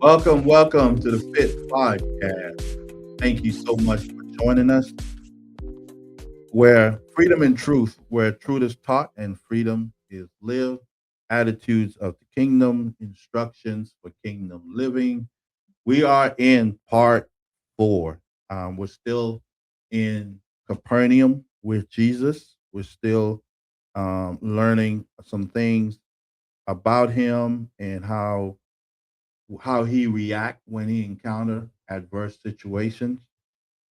Welcome to the Fit Podcast. Thank you so much for joining us. Where freedom and truth, where truth is taught and freedom is lived, attitudes of the kingdom, instructions for kingdom living. We are in part four. We're still in Capernaum with Jesus. We're still learning some things about him and how he react when he encounter adverse situations.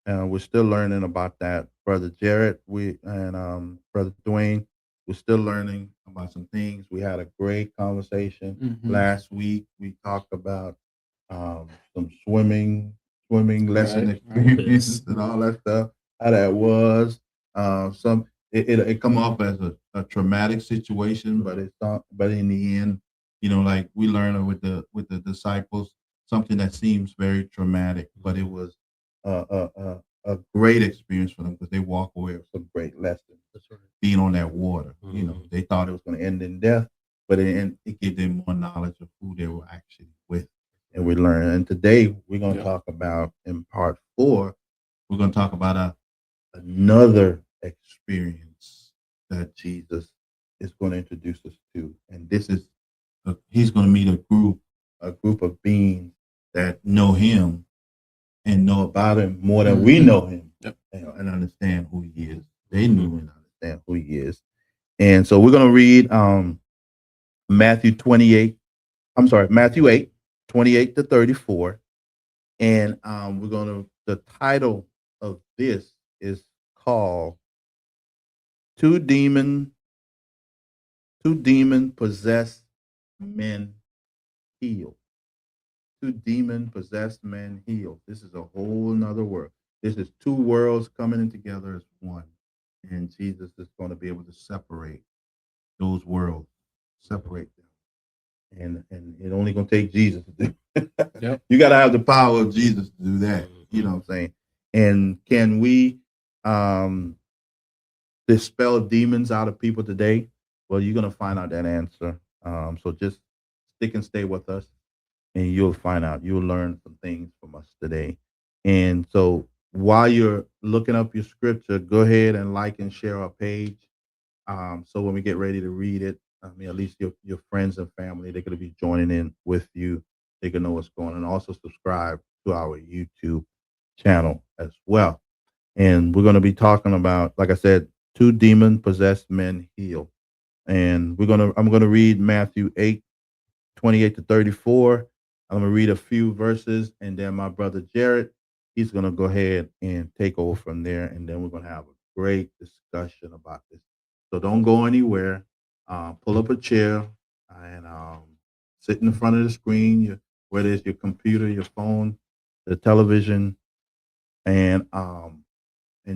We're still learning about that, brother Jared. We and brother Dwayne. We're still learning about some things. We had a great conversation last week. We talked about some swimming lesson experience and all that stuff. How that was. Some it come off as a traumatic situation, but it's not. But in the end, like we learned with the disciples, something that seems very traumatic, but it was a great experience for them because they walk away with some great lessons. That's right. Being on that water, they thought it was going to end in death, but it gave them more knowledge of who they were actually with, and we learned. And today we're going to talk about in part four. We're going to talk about another experience that Jesus is going to introduce us to, and this is he's going to meet a group of beings that know him and know about him more than we know him. Yep. And understand who he is. They knew and understand who he is. And so we're going to read Matthew 28. I'm sorry, Matthew 8, 28 to 34. And the title of this is called Two Demon Possessed Men Healed. Two demon possessed men healed. This is a whole nother world. This is two worlds coming in together as one. And Jesus is going to be able to separate those worlds, separate them. And it only going to take Jesus to do it. Yep. You got to have the power of Jesus to do that. You know what I'm saying? And can we dispel demons out of people today? Well, you're going to find out that answer. So just stick and stay with us, and you'll find out. You'll learn some things from us today. And so while you're looking up your scripture, go ahead and like and share our page. So when we get ready to read it, I mean, at least your friends and family, they're going to be joining in with you. They can know what's going on. And also subscribe to our YouTube channel as well. And we're going to be talking about, like I said, two demon possessed men healed. And I'm going to read Matthew 8, 28 to 34. I'm going to read a few verses, and then my brother Jared, he's going to go ahead and take over from there, and then we're going to have a great discussion about this. So don't go anywhere. Pull up a chair and sit in front of the screen, whether it's your computer, your phone, the television, and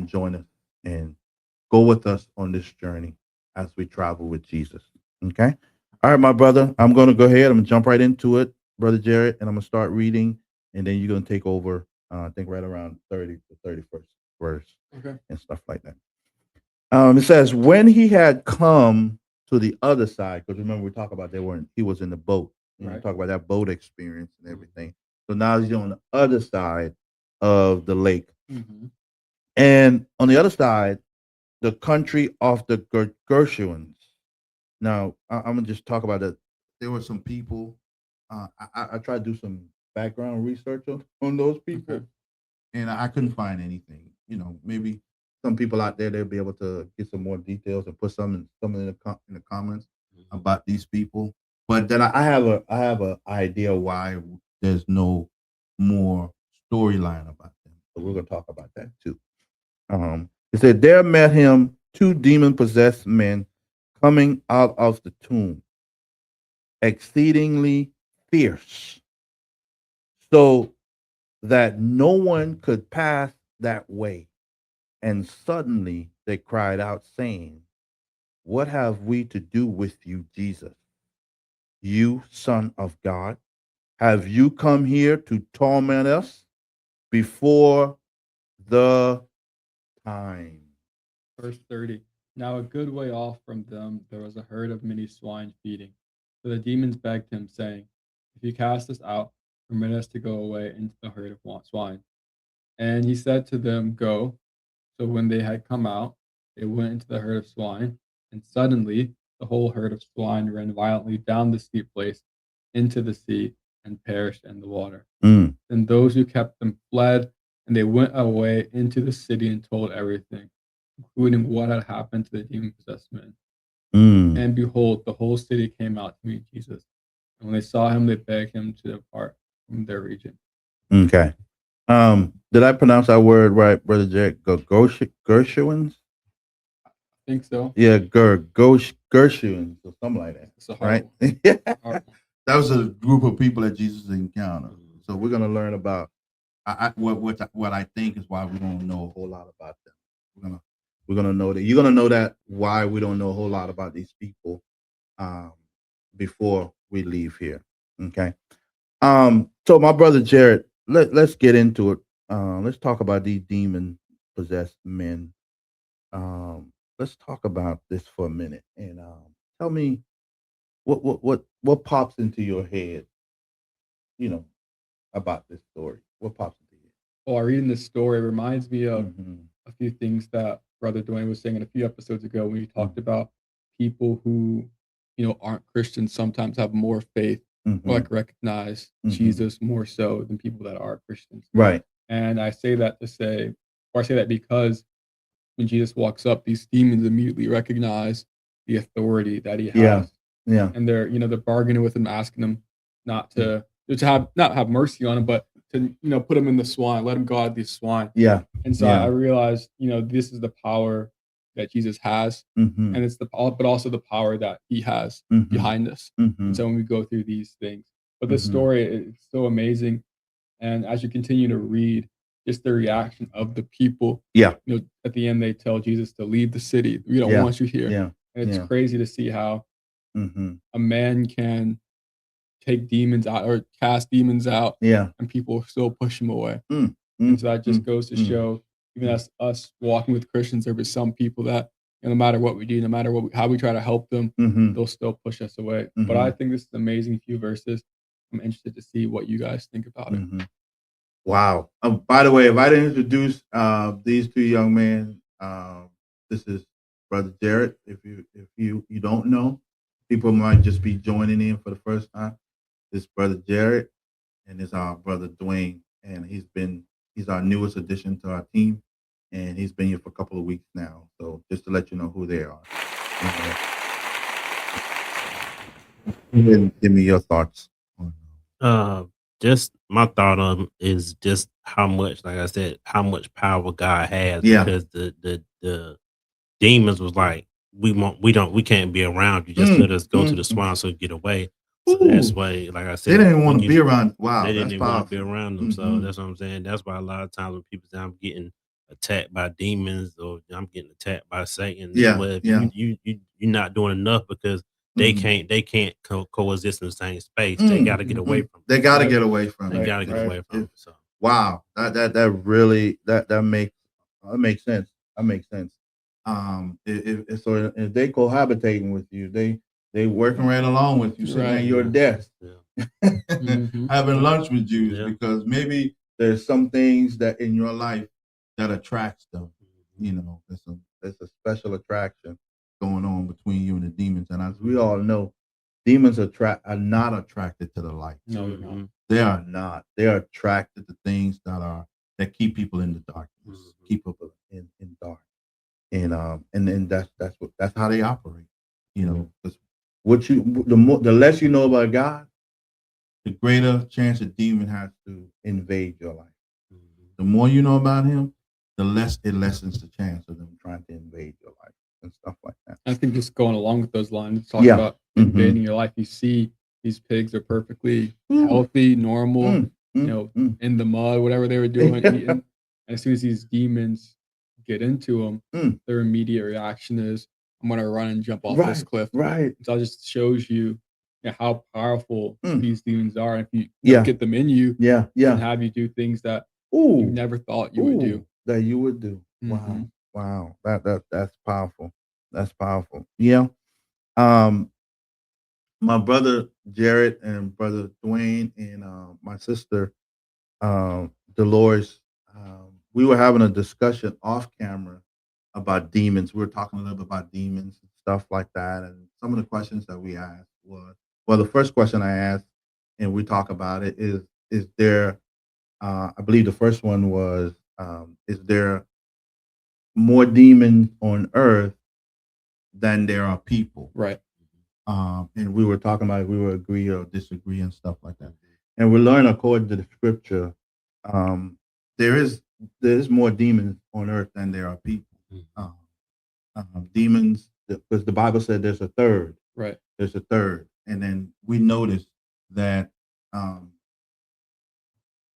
join us and go with us on this journey as we travel with Jesus. Okay? All right, my brother. I'm going to go ahead. I'm going to jump right into it, brother Jared, and I'm going to start reading, and then you're going to take over. I think right around 30 to 31st verse, okay, and stuff like that. It says, when he had come to the other side, because remember we talked about he was in the boat. Right. We talk about that boat experience and everything. So now he's on the other side of the lake, and on the other side, the country of the Gershons. Now, I'm gonna just talk about that. There were some people. I tried to do some background research on those people, and I couldn't find anything. Maybe some people out there they'll be able to get some more details and put some in the comments about these people. But then I have a idea why there's no more storyline about them. So we're gonna talk about that too. It said there met him two demon possessed men coming out of the tomb, exceedingly fierce, so that no one could pass that way. And suddenly they cried out, saying, what have we to do with you, Jesus, you Son of God? Have you come here to torment us before the time? Verse 30. Now a good way off from them there was a herd of many swine feeding. So the demons begged him, saying, if you cast us out, permit us to go away into the herd of swine. And he said to them, Go. So when they had come out, they went into the herd of swine, and suddenly the whole herd of swine ran violently down the steep place into the sea and perished in the water. Mm, Then those who kept them fled, and they went away into the city and told everything, including what had happened to the demon possessed man. mm. And behold, the whole city came out to meet Jesus. And when they saw him, they begged him to depart from their region. Okay. Did I pronounce that word right, Brother Jack? Gershwins? I think so. Yeah, Gershwins or something like that. It's a hard Right? one. Yeah. Hard one. That was a group of people that Jesus encountered. So we're gonna learn about what I think is why we don't know a whole lot about them. We're gonna know that you're gonna know that why we don't know a whole lot about these people before we leave here. Okay. So my brother Jared, let's get into it. Let's talk about these demon possessed men. Let's talk about this for a minute and tell me what pops into your head, you know, about this story. What pops into your While reading this story, it reminds me of head? Mm-hmm. a few things that Brother Dwayne was saying in a few episodes ago when he talked Mm-hmm. about people who, aren't Christians sometimes have more faith Mm-hmm. or like recognize Mhm. Jesus more so than people that are Christians. Right. And I say that to say, or I say that because when Jesus walks up, these demons immediately recognize the authority that he Yeah. has. Yeah. And they're bargaining with him, asking him not to not have mercy on him, but to put him in the swine, let him go out of these swine. Yeah. And so Yeah. I realized, this is the power that Jesus has, Mm-hmm. and it's but also the power that he has Mm-hmm. behind us. Mm-hmm. And so when we go through these things, but this Mhm. story is so amazing. And as you continue to read, just the reaction of the people, Yeah. at the end they tell Jesus to leave the city. We don't Yeah. want you here. Yeah. And it's Yeah. crazy to see how Mm-hmm. a man can take demons out or cast demons out, Yeah. and people still push him away. Mm. And so that just Mm. goes to Mm. show, even as us walking with Christians, there be some people that no matter what we do, no matter how we try to help them, Mm-hmm. they'll still push us away. But I think this is an amazing few verses. I'm interested to see what you guys think about it. Mm-hmm. Wow. By the way, if I didn't introduce these two young men, this is Brother Jared. If you don't know, people might just be joining in for the first time. This is Brother Jared, and this is our brother Dwayne, and he's our newest addition to our team, and he's been here for a couple of weeks now. So just to let you know who they are. And give me your thoughts. Just my thought on 'em is just how much, like I said, how much power God has. Yeah. Because the demons was like, we can't be around you. Just let us go to the swine so we get away. So that's Ooh. why, like I They said, didn't even want to be around. Wow, they didn't that's even want to be powerful. around them. So Mhm. that's what I'm saying. That's why a lot of times when people say I'm getting attacked by demons or I'm getting attacked by Satan, Yeah, well, if yeah. you're not doing enough because they Mhm. can't coexist in the same space. Mm. They got to get away from They it. got to Right. get away from They it. got to get Right. away from it. So Wow, that really that makes sense. That makes sense. If they cohabitating with you, they working right along with you, sitting Right. at your desk, yeah. Mhm. having lunch with you, Yeah. because maybe there's some things that in your life that attracts them. You know, there's a special attraction going on between you and the demons, and as we all know, demons are not attracted to the light. No, they're not. Mhm. They are not. They are attracted to things that keep people in the darkness, keep people in dark, and then that's how they operate. You know, 'cause the less you know about God, the greater chance a demon has to invade your life. The more you know about Him, the less it lessens the chance of them trying to invade your life and stuff like that. I think just going along with those lines, talk Yeah. about Mhm. invading your life. You see these pigs are perfectly Mm. healthy, normal, Mm. in the mud, whatever they were doing, eating. And as soon as these demons get into them, Mm. their immediate reaction is, I'm going to run and jump off this cliff. Right. So it just shows you, how powerful Mm. these demons are. If you Yeah. get them in you, Yeah. they can Yeah. have you do things that Ooh. you never thought you would do. That you would do. Wow. Mhm. Wow. That's powerful. That's powerful. Yeah. Um, my brother Jared and brother Dwayne and my sister Dolores, we were having a discussion off camera about demons. We were talking a little bit about demons and stuff like that. And some of the questions that we asked was, well, the first question I asked, and we talk about it, is there, I believe the first one was, is there more demons on earth than there are people? Right. And we were talking about it, we were agree or disagree and stuff like that. And we learn according to the scripture, um, there is more demons on earth than there are people. Demons, because the Bible said there's a third. Right. There's a third, and then we noticed that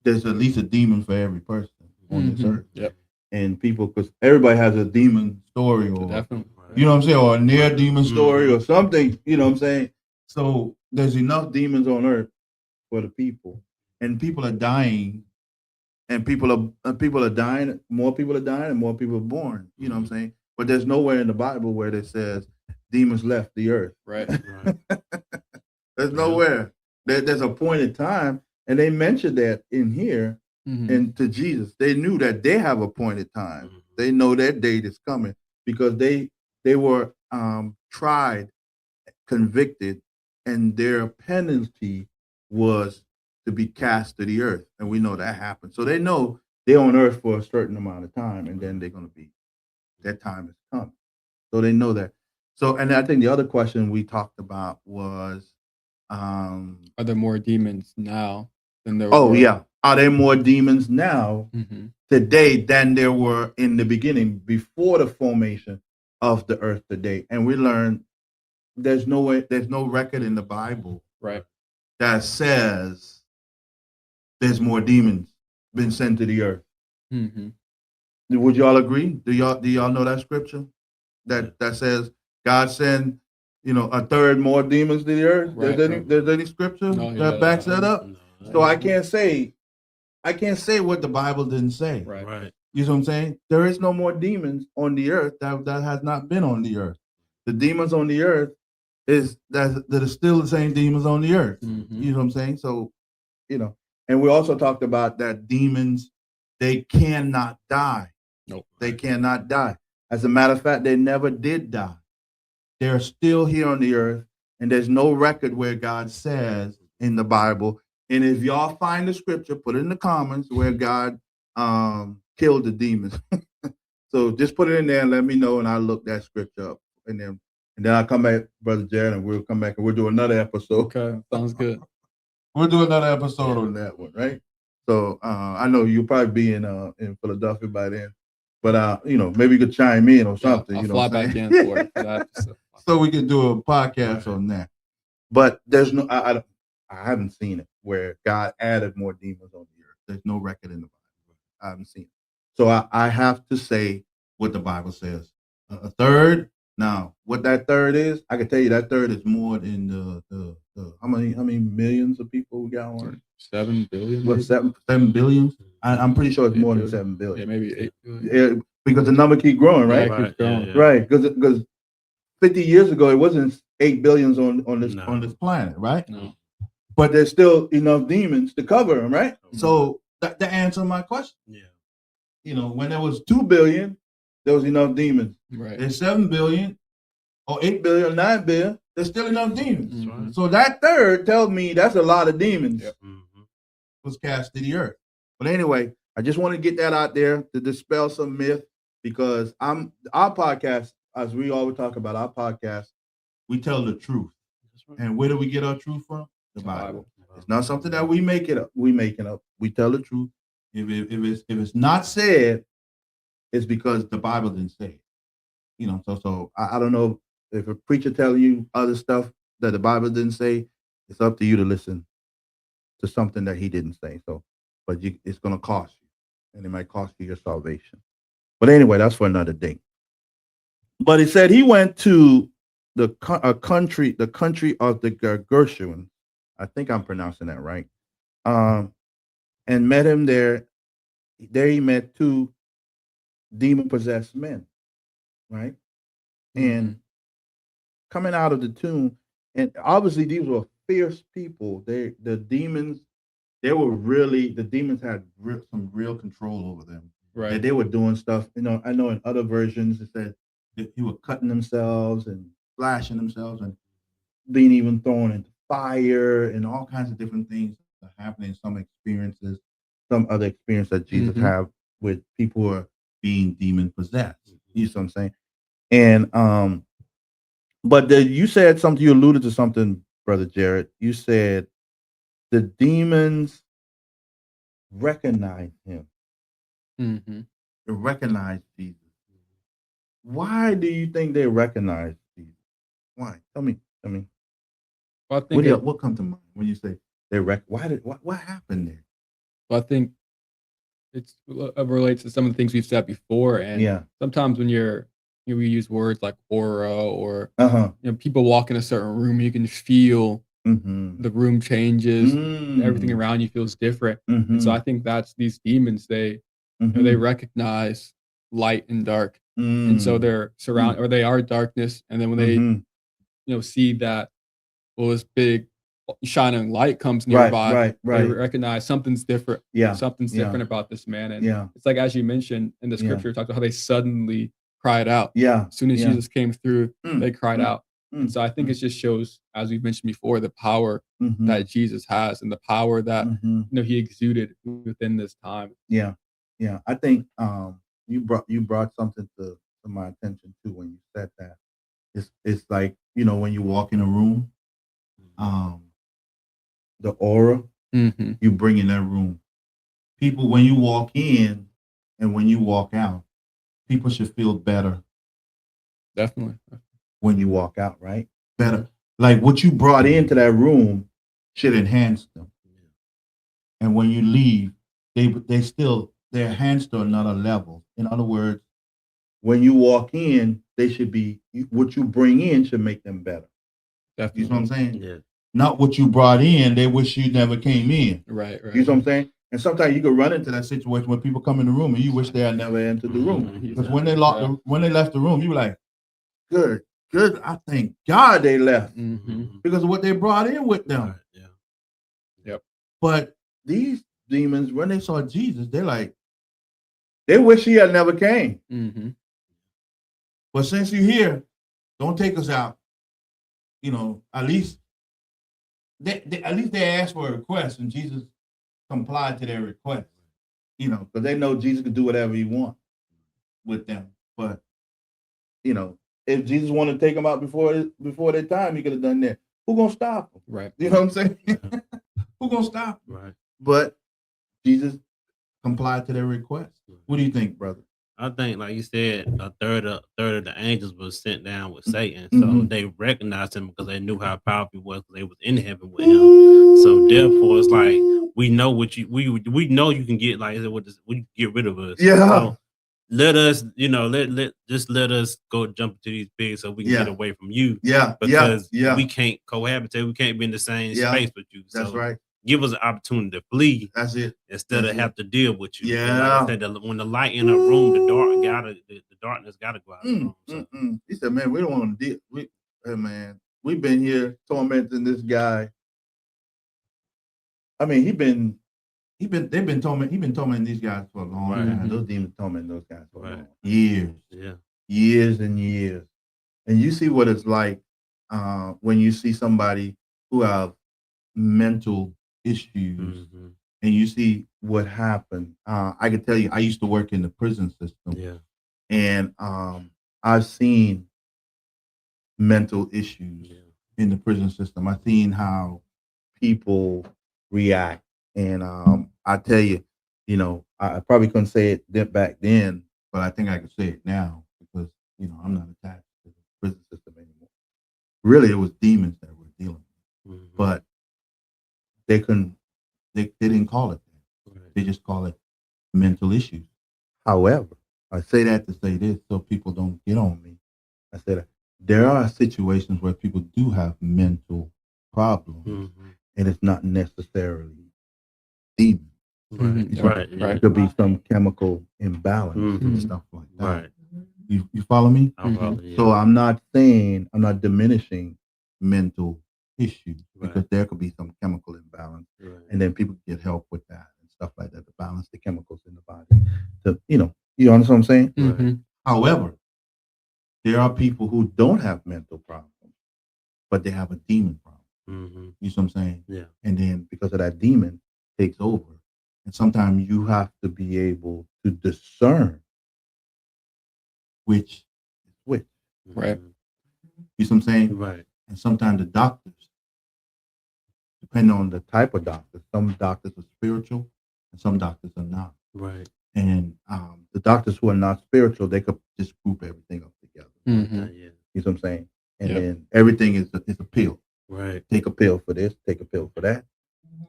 there's at least a demon for every person on this earth. Yep. And people, because everybody has a demon story, or Definitely. you know what I'm saying, or a near demon story or something, you know what I'm saying? So there's enough demons on earth for the people. And people are dying, and people are dying, more people are dying and more people are born. You know what I'm saying? But there's nowhere in the Bible where it says demons left the earth. Right. There's nowhere. There's a point in time, and they mentioned that in here, and to Jesus. They knew that they have a appointed time. They know that date is coming because they were tried, convicted, and their penalty was to be cast to the earth. And we know that happened. So they know they're on earth for a certain amount of time, and then they're going to be, that time is coming. So they know that. So, and I think the other question we talked about was, are there more demons now than there oh were? yeah, are there more demons now today than there were in the beginning, before the formation of the earth today? And we learned there's no record in the Bible, right, that says there's more demons been sent to the earth. Would y'all agree? Do y'all know that scripture that says God sent, a third more demons to the earth? Right, There's any scripture that backs that up? So I can't say what the Bible didn't say. right. You know what I'm saying? There is no more demons on the earth that has not been on the earth. The demons on the earth that are still the same demons on the earth. You know what I'm saying? So, and we also talked about that demons, they cannot die. Nope. They cannot die. As a matter of fact, they never did die. They're still here on the earth, and there's no record where God says in the Bible. And if y'all find the scripture, put it in the comments where God killed the demons. So just put it in there and let me know, and I'll look that scripture up. And then I'll come back, Brother Jared, and we'll come back and we'll do another episode. Okay, sounds good. We'll do another episode on that one, right? So I know you'll probably be in Philadelphia by then. But maybe you could chime in or something. I'll you know, fly back in for that. So we can do a podcast on that. But there's no, I haven't seen it where God added more demons on the earth. There's no record in the Bible. I haven't seen it. So I have to say what the Bible says. A third. Now, what that third is, I can tell you that third is more than the how many millions of people we got on earth? 7 billion. What, 7 billion? I'm pretty sure it's more than 7 billion. Yeah, maybe 8 billion. Yeah, because the number keep growing, right? Yeah, it keeps growing. Yeah. Right, because 50 years ago it wasn't 8 billions on this planet, right? No. But there's still enough demons to cover them, right? So that answer my question. Yeah. When there was 2 billion, there was enough demons. Right. There's 7 billion, or 8 billion, or 9 billion. There's still enough demons. Right. So that third tells me that's a lot of demons. Yep. Was cast to the earth. But anyway, I just want to get that out there to dispel some myth, because our podcast, as we always talk about our podcast, we tell the truth. Right. And where do we get our truth from? The Bible. It's not something that we make it up. We make it up. We tell the truth. If it's not said, it's because the Bible didn't say it. So I don't know if a preacher telling you other stuff that the Bible didn't say. It's up to you to listen to something that he didn't say. So, but it's going to cost you, and it might cost you your salvation. But anyway, that's for another day. But he said he went to the country of the Gershons. I think I'm pronouncing that right. And met him there. There he met 2 demon-possessed men, right? And coming out of the tomb, And obviously these were fierce people. The demons, the demons had some real control over them. Right. And they were doing stuff. I know in other versions it said that he were cutting themselves and slashing themselves and being even thrown into fire and all kinds of different things are happening. Some other experience that Jesus have with people who are being demon possessed. You see what I'm saying? And but you said something. You alluded to something, Brother Jared. You said the demons recognize him. Mm-hmm. They recognize Jesus. Why do you think they recognize Jesus? Why? Tell me. Well, I think What comes to mind when you say they what happened there? Well, I think it relates to some of the things we've said before, and sometimes when we use words like aura or people walk in a certain room, you can feel the room changes, everything around you feels different, and so I think that's these demons. They recognize light and dark, and so they're surrounded, or they are darkness, and then when they see that this big shining light comes nearby, they recognize something's different. Something's different about this man. And it's like, as you mentioned in the scripture, it talks about how they suddenly cried out. As soon as Jesus came through, they cried out. And so I think it just shows, as we've mentioned before, the power that Jesus has and the power that he exuded within this time. Yeah. I think you brought something to my attention too when you said that. It's like, when you walk in a room, the aura you bring in that room. People, when you walk in and when you walk out, people should feel better. Definitely. When you walk out, right? Better. Like what you brought into that room should enhance them. And when you leave, they're enhanced to another level. In other words, when you walk in, what you bring in should make them better. Definitely. You know what I'm saying? Yeah. Not what you brought in, they wish you never came in. Right. You know what I'm saying? And sometimes you can run into that situation when people come in the room and you wish they had never entered the room. Because when they left the room, you were like, good. I thank God they left because of what they brought in with them. Yeah. Yep. But these demons, when they saw Jesus, they wish he had never came. But since you're here, don't take us out. At least they asked for a request, and Jesus complied to their request. Because they know Jesus can do whatever he wants with them. But if Jesus wanted to take them out before their time, he could have done that. Who gonna stop them? Right. You know what I'm saying? Who gonna stop them? Right. But Jesus complied to their request. What do you think, brother? I think, like you said, a third of the angels was sent down with Satan, so they recognized him because they knew how powerful he was. Because they was in heaven with him. So therefore, it's like we know what we know you can get. Like we get rid of us. Yeah. So let us, let us go jump into these pigs so we can get away from you. Yeah. Because we can't cohabitate. We can't be in the same space with you. That's right. Give us an opportunity to flee. That's it. Instead of have to deal with you. Yeah. And like I said, when the light in a room, the darkness gotta go out of the room. So. He said, "Man, we don't want to deal. We've been here tormenting this guy. I mean, they've been tormenting these guys for a long time. Those demons tormenting those guys for years. Yeah. Years and years. And you see what it's like when you see somebody who have mental issues and you see what happened. I can tell you, I used to work in the prison system. Yeah. And I've seen mental issues in the prison system. I've seen how people react. And I tell you, I probably couldn't say it back then, but I think I can say it now because, I'm not attached to the prison system anymore. Really, it was demons that were dealing with it. But they didn't call it that. Right. They just call it mental issues. However, I say that to say this so people don't get on me. I said there are situations where people do have mental problems, and it's not necessarily demons. Right. It could be some chemical imbalance and stuff like that. Right. You follow me? I follow you. So I'm not diminishing mental issues because Right. there could be some chemical imbalance, Right. and then people get help with that and stuff like that to balance the chemicals in the body. To you understand what I'm saying? Right. Mhm. However, there are people who don't have mental problems, but they have a demon problem. Mm-hmm. You see what I'm saying? Yeah. And then because of that demon takes over. And sometimes you have to be able to discern which is which. Right. Mhm. You see what I'm saying? Right. And sometimes the doctors, depending on the type of doctor, some doctors are spiritual and some doctors are not. Right. And the doctors who are not spiritual, they could just group everything up together. Mhm. Yeah. You see what I'm saying? And Yep. then everything is a pill. Right. Take a pill for this, take a pill for that,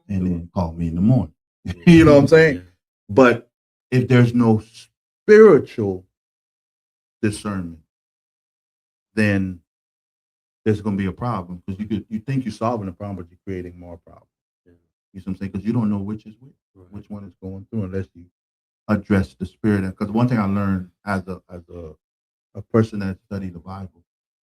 and then call me in the morning. Yeah. You know what I'm saying? Yeah. But if there's no spiritual discernment, then there's going to be a problem because you think you're solving the problem, but you're creating more problems. Yeah. You see what I'm saying? Because you don't know which is which, Right. which one is going through unless you address the spirit. Because one thing I learned as a person that studied the Bible,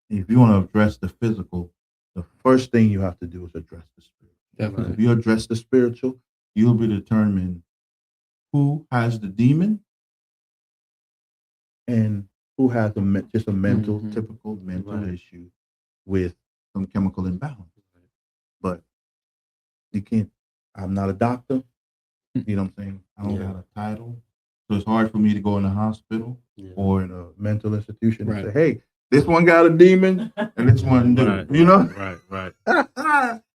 if you want to address the physical, the first thing you have to do is address the spirit. Definitely. If you address the spiritual, you'll be determined who has the demon and who has just a mental, Mhm. typical mental Right. issue with some chemical imbalance. But you can't. I'm not a doctor. You know what I'm saying? I don't Yeah. have a title, so it's hard for me to go in the hospital Yeah. or in a mental institution Right. and say, "Hey, this one got a demon and this one do." Right. You know, Right.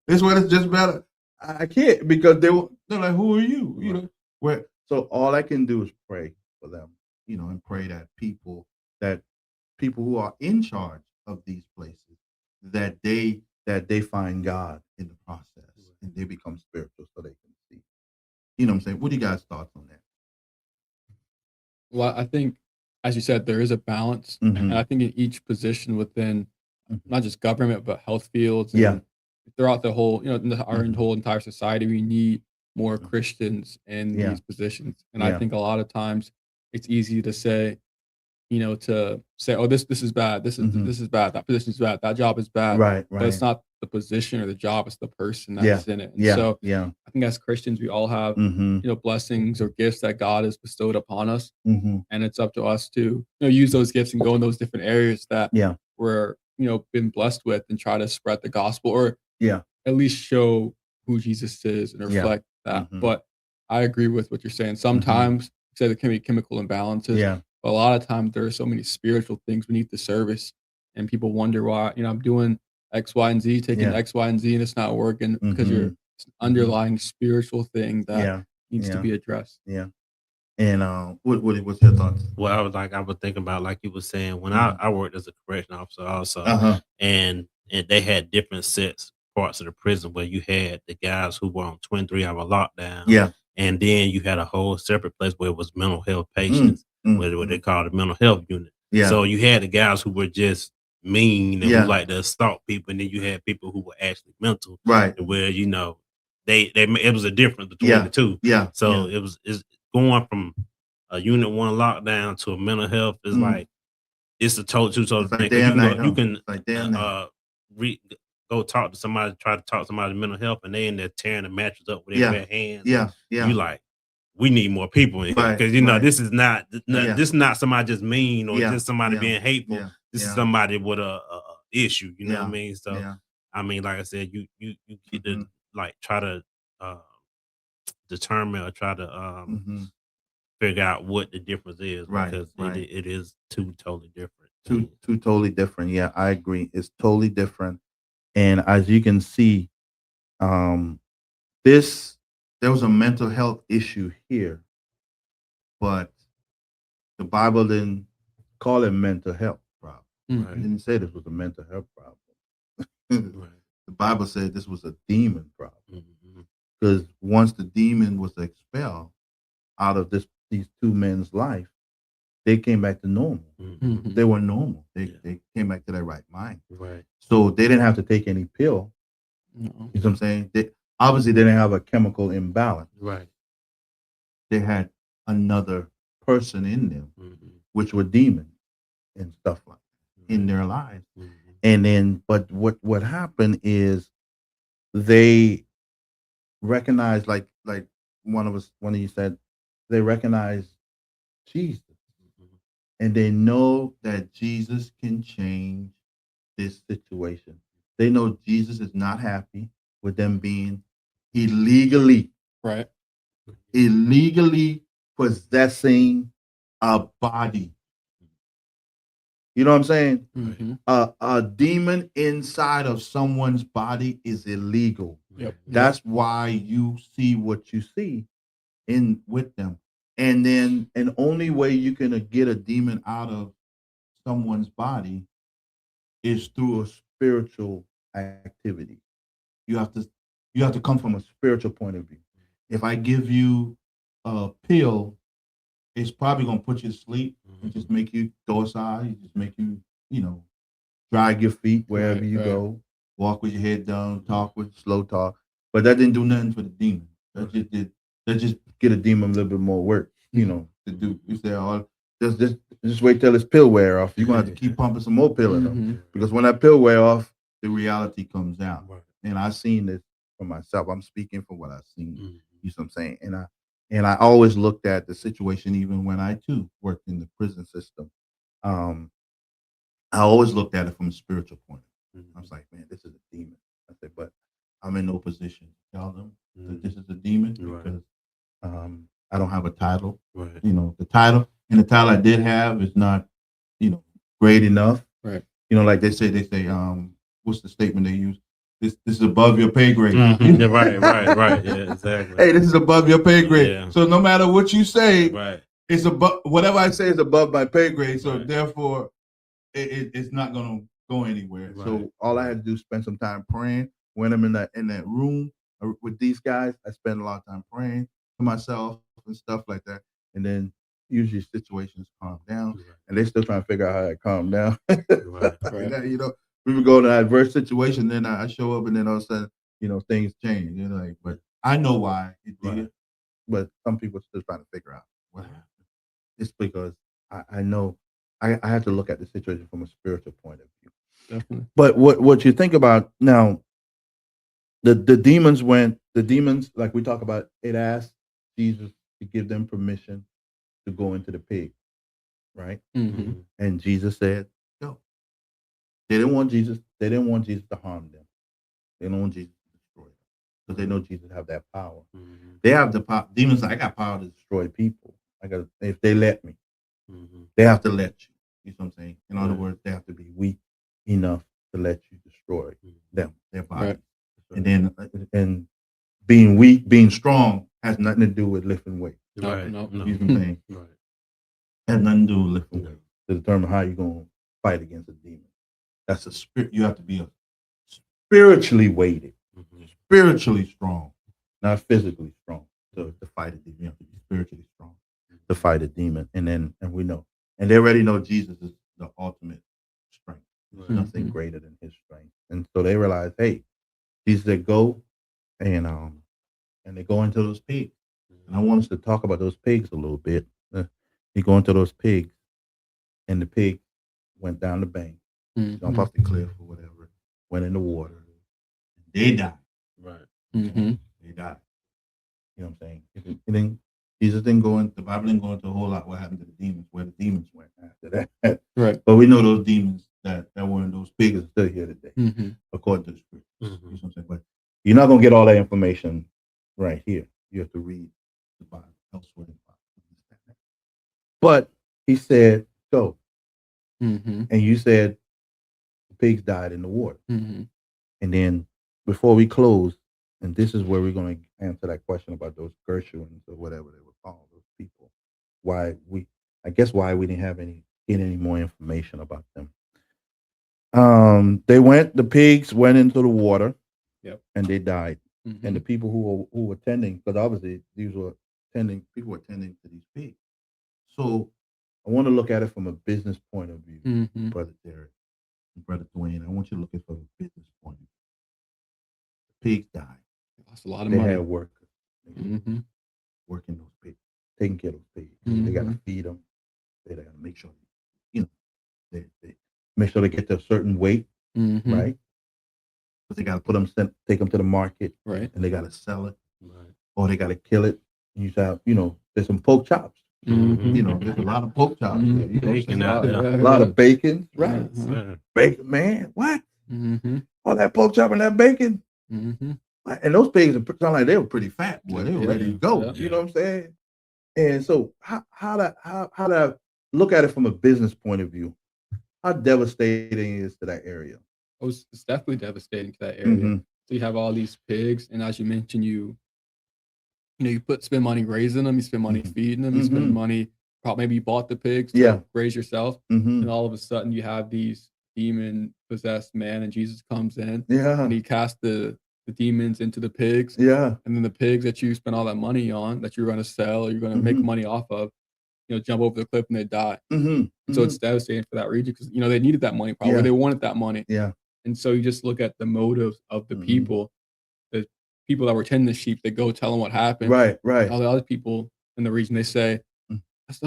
this one is just better. I can't because they're like, "Who are you?" You know, where so all I can do is pray for them, and pray that people who are in charge of these places that they find God in the process and they become spiritual so they can see. You know what I'm saying? What do you guys' thoughts on that? Well, I think, as you said, there is a balance, and Mhm. I think in each position within Mhm. not just government but health fields Yeah. and throughout the whole, our Mhm. whole entire society, we need more Mhm. Christians in Yeah. these positions. And I Yeah. think a lot of times it's easy to say, "Oh, this is bad. Mhm. This is bad. That position is bad. That job is bad." Right, But it's right. not the position or the job; it's the person Yeah. that's in it. And Yeah. so Yeah. I think as Christians, we all have Mhm. blessings or gifts that God has bestowed upon us, Mhm. and it's up to us to use those gifts and go in those different areas that Yeah. we're been blessed with and try to spread the gospel or Yeah. at least show who Jesus is and Yeah. reflect that. Mhm. But I agree with what you're saying. Mhm. Sometimes you said there can be chemical imbalances. Yeah. But a lot of times there are so many spiritual things beneath the surface, and people wonder why I'm doing X, Y, and Z, taking Yeah. X, Y, and Z, and it's not working because Mhm. it's an underlying spiritual thing that Yeah. needs to Yeah. be addressed. Yeah. And what's your thoughts? Well, I was thinking about like you were saying when Mhm. I worked as a correction officer also, Uh-huh. and they had different sets parts of the prison where you had the guys who were on 23-hour lockdown, Yeah. and then you had a whole separate place where it was mental health Mm. patients, Mm. what they called the mental health unit. Yeah. So you had the guys who were just mean and Yeah. who like to assault people, and then you had people who were actually mental, Right. where they it was a difference between Yeah. the two. Yeah. So Yeah. it's going from a unit 1 lockdown to a mental health is Mm. like it's a two totally It's like thing. day 'Cause and night, you huh? can It's like day and night. re- go talk to somebody, try to talk to somebody mental health, and they in there tearing the mattress up with their Yeah. bare hands. Yeah. Yeah. You like, we need more people in here Right. because Right. this is not Yeah. this is not somebody just mean or Yeah. just somebody Yeah. being hateful. Yeah. This is Yeah. somebody with a issue. You know what I Yeah. mean? So Yeah. I mean, like I said, you get to Mhm. like try to uh, determine or try to Mhm. figure out what the difference is Right. because Right. it is two totally different Two things. two totally different. Yeah, I agree. It's totally different. And as you can see, um, this there was a mental health issue here, but the Bible didn't call it mental health problem. It Right. didn't say this was a mental health problem. The Right. Bible said this was a demon problem Mhm. because once the demon was expelled out of these two men's life, they came back to normal. Mhm. They were normal. Yeah. They came back to their right mind. Right. So they didn't have to take any pill. No. You know what I'm saying? They obviously they didn't have a chemical imbalance. Right. They had another person in them, Mhm. which were demons and stuff like that in Right. their lives. Mhm. And then, but what happened is they recognize, like one of you said, they recognize Jesus, and they know that Jesus can change this situation. They know Jesus is not happy with them being illegally Right. possessing a body. You know what I'm saying? Mm-hmm. A demon inside of someone's body is illegal. Yep. That's why you see what you see in with them. And then an only way you can get a demon out of someone's body is through a spiritual activity. You have to you have to come from a spiritual point of view. If I give you a pill, it's probably gonna put you to sleep and just make you docile, just make you, drag your feet wherever Right, you right. go, walk with your head down, talk with slow talk. But that didn't do nothing for the demon. That just get a demon a little bit more work, to do. You say, oh, just wait till this pill wear off. You're gonna have to keep pumping some more pill in them. Mhm. Because when that pill wear off, the reality comes out. Right. And I've seen this for myself. I'm speaking from what I've seen. Mhm. You know what I'm saying? And I always looked at the situation, even when I too worked in the prison system. Um, I always looked at it from a spiritual point. I was like, man, this is a demon. I said, but I'm in no position to tell them that this is a demon Right. because I don't have a title. Right. The title I did have is not, great enough. Right. Like they say, what's the statement they use? This is above your pay grade. Mhm. Yeah, right. Yeah, exactly. Hey, this is above your pay grade. Yeah. So no matter what you say, Right. it's above whatever I say is above my pay grade. So Right. therefore, it's not gonna go anywhere. Right. So all I had to do is spend some time praying. When I'm in that room with these guys, I spend a lot of time praying to myself and stuff like that. And then usually situations calm down, Right. and they still trying to figure out how to calm down. Right. Right. We would go to an adverse situation, then I show up, and then all of a sudden, things change. But I know why it did. Right. But some people still trying to figure out what happened. It's because I know I had to look at the situation from a spiritual point of view. Definitely. But what you think about now, the demons like we talk about, it asked Jesus to give them permission to go into the pig, right? Mm-hmm. And Jesus said, "Go." They didn't want Jesus. They didn't want Jesus to harm them. They don't want Jesus to destroy them because they know Jesus have that power. Mhm. They have the power. Demons, I got power to destroy people. If they let me. Mhm. They have to let you. You know what I'm saying? In other Right. words, they have to be weak enough to let you destroy them, their body. Right. And then and being weak, being strong has nothing to do with lifting weight. Right. No. No. You know what I'm saying? Right. Has nothing to do with lifting Yeah. weight to determine how you're gonna fight against a demon. That's a spirit. You have to be spiritually weighted, Mhm. spiritually strong, not physically strong to fight a demon. You have to be spiritually strong to fight a demon. And we know. And they already know Jesus is the ultimate strength. There's Right. nothing greater than his strength. And so they realize, hey, Jesus said go and they go into those pigs. And I want us to talk about those pigs a little bit. They go into those pigs, and the pig went down the bank, jump off the cliff or whatever, went in the water. They died. Right. Mm-hmm. They died. You know what I'm saying? And then Jesus didn't go into the Bible didn't go into a whole lot what happened to the demons, where the demons went after that. Right. But we know those demons that were in those pigs are still here today, Mm-hmm. according to the scriptures. Mhm. You know what I'm saying? But you're not gonna get all that information right here. You have to read the Bible elsewhere in the Bible. But he said, go. Mm-hmm. And you said the pigs died in the water. Mm-hmm. And then before we close, and this is where we're going to answer that question about those Gershwins or whatever they were called, those people. Why we didn't get any more information about them. The pigs went into the water. Yep. And they died. Mm-hmm. And the people who were tending, because obviously people were tending to these pigs. So I want to look at it from a business point of view, Mm-hmm. Brother Derek and Brother Dwayne. I want you to look at it from a business point of view. The pigs died. Lost a lot of They money. had workers Mm-hmm. working those pigs, taking care of those pigs. Mm-hmm. They got to feed them. They got to make sure, they make sure they get to a certain weight Mhm. right? But they got to take them to the market, Right. and they got to sell it, Right. or they got to kill it. And you have, there's some pork chops. Mhm. There's a lot of pork chops. Mhm. There, Bacon a out lot, there. a lot of bacon, right? Uh-huh. Sir. Bacon, man, what? Mhm. All that pork chop and that bacon. Mhm. And those pigs sound like they were pretty fat, boy. They were Yeah, ready to go. yeah. You know what I'm saying? And so, how to look at it from a business point of view? How devastating is to that area? It's definitely devastating to that area. Mm-hmm. So you have all these pigs, and as you mentioned, you spend money raising them, you spend money feeding them, you spend money. Probably maybe you bought the pigs to raise yourself, and all of a sudden you have these demon possessed man, and Jesus comes in, Yeah. and he casts the demons into the pigs, Yeah. and then the pigs that you spent all that money on, that you're going to sell, or you're going to make money off of, jump over the cliff and they die. And so it's devastating for that region because they needed that money probably. Yeah. They wanted that money. Yeah. And so you just look at the motives of the people that were tending the sheep. They go tell them what happened. Right. All the other people in the region, they say, Mm.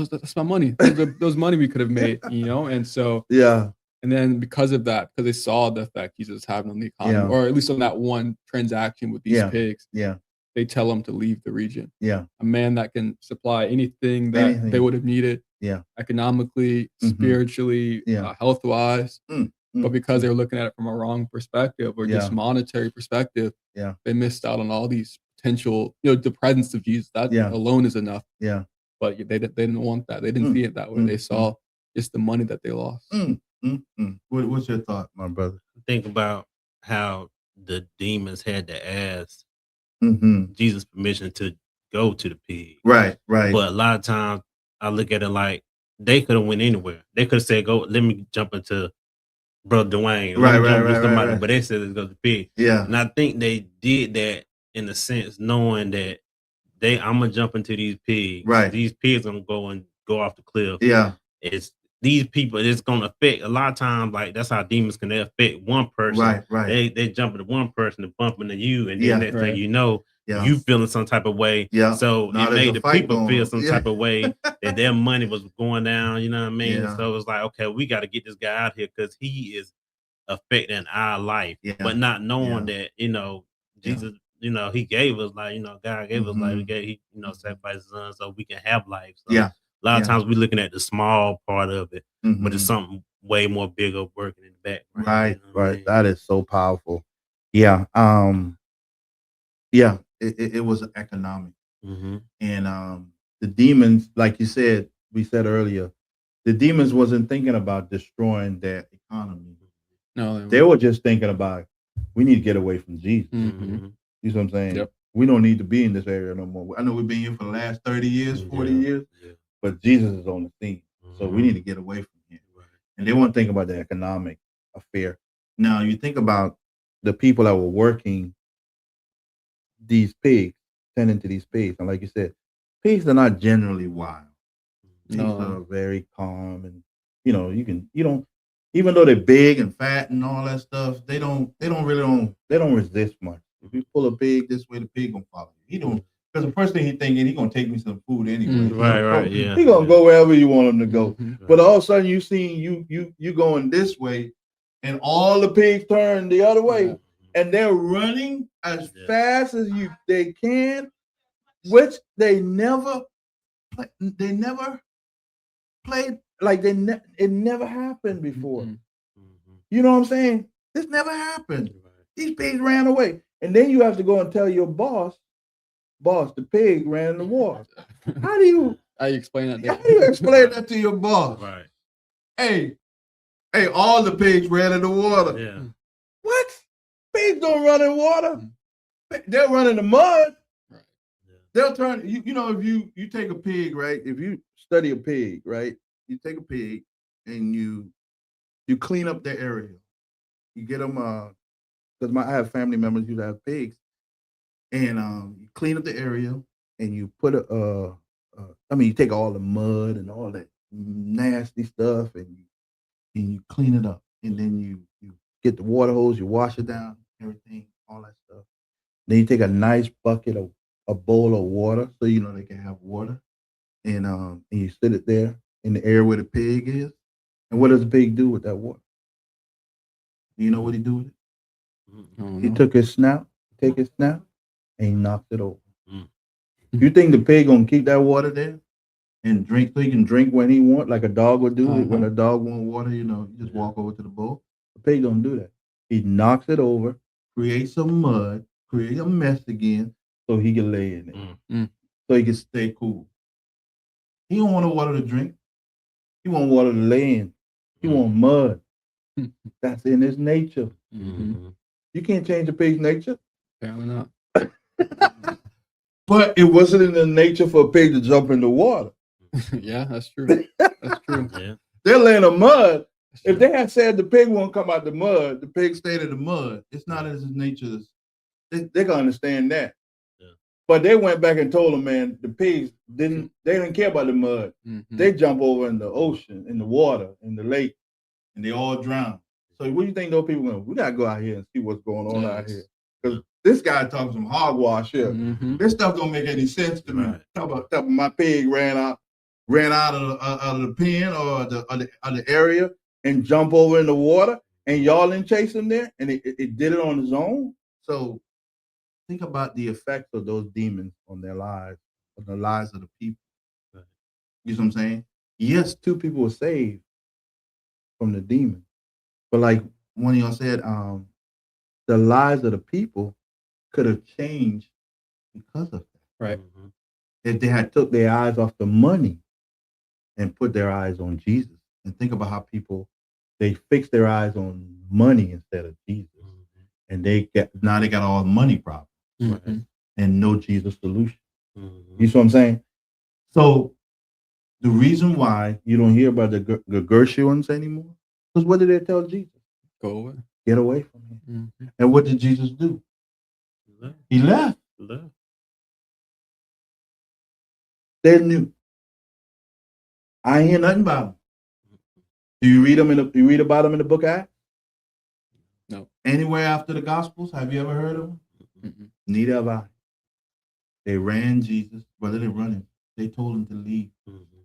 that's my money. Those money we could have made, And so, Yeah. and then because of that, because they saw the effect Jesus was having on the economy, or at least on that one transaction with these pigs, Yeah. they tell them to leave the region. Yeah. A man that can supply anything that they would have needed, economically, spiritually, health-wise. But because they were looking at it from a wrong perspective or just monetary perspective, they missed out on all these potential, the presence of Jesus. That alone is enough. Yeah. But they didn't want that. They didn't see it that way. They saw just the money that they lost. What's your thought, my brother? Think about how the demons had to ask Jesus permission to go to the pig. Right. Right. But a lot of times I look at it like they could have went anywhere. They could have said, "Go, let me jump into Brother Dwayne, let me jump into somebody." But they said, "Let's go to the pig." Yeah. And I think they did that in a sense, knowing that I'm gonna jump into these pigs. Right. These pigs gonna go off the cliff. Yeah. It's these people. It's gonna affect a lot of times. Like that's how demons can affect one person. Right. They jump into one person and bump into you, and then next thing you know, Yeah. you feeling some type of way. Yeah. So Now it there's made a the fight people going feel on. some Yeah. type of way that their money was going down. You know what I mean? Yeah. So it was like, okay, we got to get this guy out here because he is affecting our life, Yeah. but not knowing Yeah. that Jesus. He gave us God gave us life. He sacrificed his son so we can have life. So Yeah. a lot of times we're looking at the small part of it, but it's Mhm. something way more bigger working in the background. Right. You know what I Right. mean? That is so powerful. Yeah. Yeah. It was economic, Mhm. and the demons, like you said, we said earlier, the demons wasn't thinking about destroying their economy. No, They were just thinking about, we need to get away from Jesus. Mhm. You know what I'm saying? Yep. We don't need to be in this area no more. I know we've been here for the last 30 years, 40 Yeah. years, Yeah. but Jesus is on the scene. So we Mhm. need to get away from here. Right. And they weren't thinking about the economic affair. Now, you think about the people that were working these pigs, tending to these pigs. And like you said, pigs are not generally wild. Pigs No. are very calm, and you don't, even though they're big and fat and all that stuff, they don't resist much. If you pull a pig this way, the pig gonna follow you. He don't, because the first thing he thinking, he gonna take me some food anyway. Right, yeah. He gonna go wherever you want him to go. Mhm. But all of a sudden you see you going this way, and all the pigs turn the other way, Yeah. and they're running as Yeah. fast as they can, which they never played, like it never happened before. Mhm. You know what I'm saying? This never happened. Right. These pigs ran away, and then you have to go and tell your boss, the pig ran in the water. How do you explain that? How do you explain that to your boss? Right. Hey, all the pigs ran in the water. Yeah. What? Pigs don't run in water. They'll run in the mud. Right. They'll turn. If you take a pig, right? If you study a pig, right? You take a pig and you clean up their area. You get them, because I have family members who have pigs, and you clean up the area, and you put you take all the mud and all that nasty stuff, and you clean it up, and then you get the water hose, you wash it down, everything, all that stuff. Then you take a nice bucket of a bowl of water, so they can have water, and you sit it there in the area where the pig is. And what does the pig do with that water? You know what he do with it? I don't He know. took his snout, and he knocked it over. Mm. You think the pig gonna keep that water there and drink so he can drink when he want, like a dog would do? When a dog want water, you just walk over to the bowl. The pig don't do that. He knocks it over, creates some mud, create a mess again, so he can lay in it, so he can stay cool. He don't want no water to drink. He want water to lay in. He want mud. That's in his nature. Mm-hmm. You can't change a pig's nature. Apparently not. But it wasn't in the nature for a pig to jump in the water. Yeah, that's true. That's true. Yeah. They're laying in mud. If they had said the pig won't come out the mud, the pig stayed in the mud. It's not in his nature. They're gonna understand that. Yeah. But they went back and told them, man, the pigs didn't care about the mud. They jump over in the ocean, in the water, in the lake, and they all drown. So what do you think those people going? We gotta go out here and see what's going on out here. Because this guy talking some hogwash here. This stuff don't make any sense to me. Talk about my pig ran out of the pen or the area and jump over in the water, and y'all didn't chase him there, and it did it on its own. So think about the effects of those demons on their lives, on the lives of the people. You know what I'm saying? Yes, 2 people were saved from the demon, but like one of y'all said, the lives of the people could have changed because of that. Right. If they had took their eyes off the money and put their eyes on Jesus. And think about how people, they fix their eyes on money instead of Jesus. And they got all money problems and no Jesus solution. You see what I'm saying? So the reason why you don't hear about the Gershons anymore, because what did they tell Jesus? Go away. Get away from him. And what did Jesus do? He left. They knew. I ain't hear nothing about him. Do you read about him in the book of Acts? No. Anywhere after the Gospels? Have you ever heard of him? Neither have I. They ran Jesus, but they didn't run him. They told him to leave,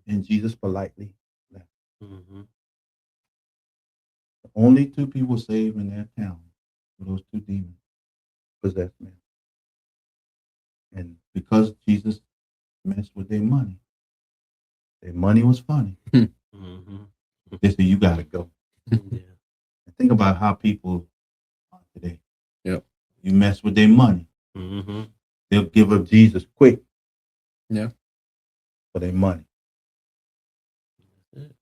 and Jesus politely left. The only 2 people saved in that town were those 2 demons possessed men. And because Jesus messed with their money was funny. They said, you got to go. And think about how people are today. Yep. You mess with their money. They'll give up Jesus quick. Yeah. For their money. You're right.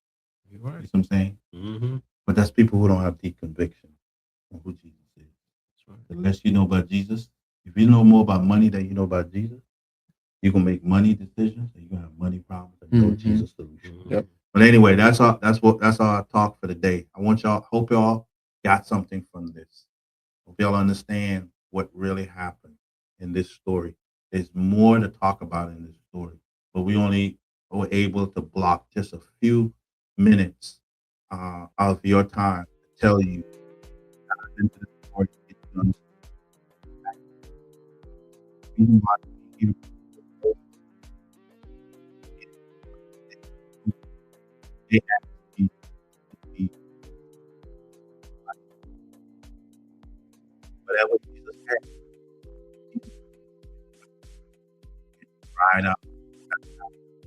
You know what I'm saying? But that's people who don't have deep conviction on who Jesus is. That's right. The less you know about Jesus, if you know more about money than you know about Jesus, you're gonna make money decisions and you're gonna have money problems and no Jesus solution. Yep. But anyway, that's our talk for the day. Hope y'all got something from this. Hope y'all understand what really happened in this story. There's more to talk about in this story, but we only were able to block just a few minutes of your time to tell you into the story. Whatever Jesus had,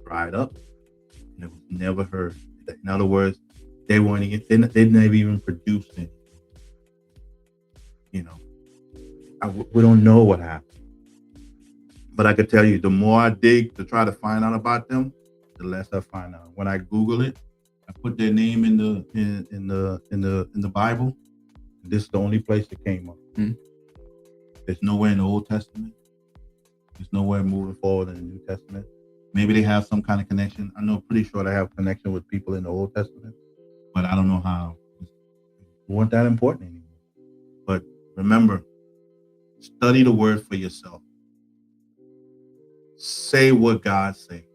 dried up, and it was never heard. In other words, they never even produced it. You know, we don't know what happened. But I could tell you, the more I dig to try to find out about them, the less I find out. When I Google it, I put their name in the Bible. This is the only place it came up. There's nowhere in the Old Testament. There's nowhere moving forward in the New Testament. Maybe they have some kind of connection. I know pretty sure they have connection with people in the Old Testament, but I don't know how. It wasn't that important anymore. But remember, study the word for yourself. Say what God say.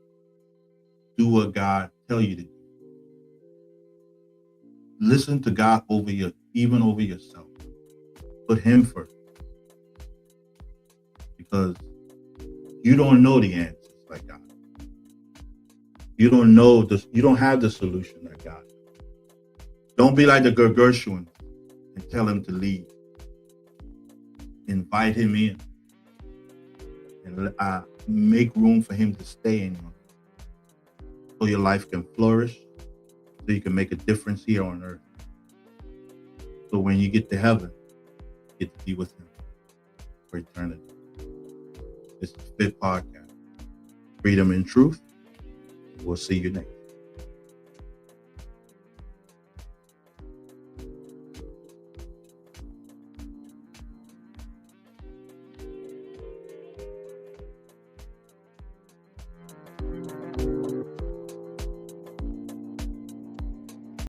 Do what God tell you to do. Listen to God even over yourself. Put him first. Because you don't know the answers like God. You don't know this. You don't have the solution like God. Don't be like the Gershwin and tell him to leave. Invite him in and make room for him to stay in your life, so your life can flourish, so you can make a difference here on earth. So when you get to heaven, you get to be with him for eternity. This is the Fit Podcast, Freedom and Truth. We'll see you next.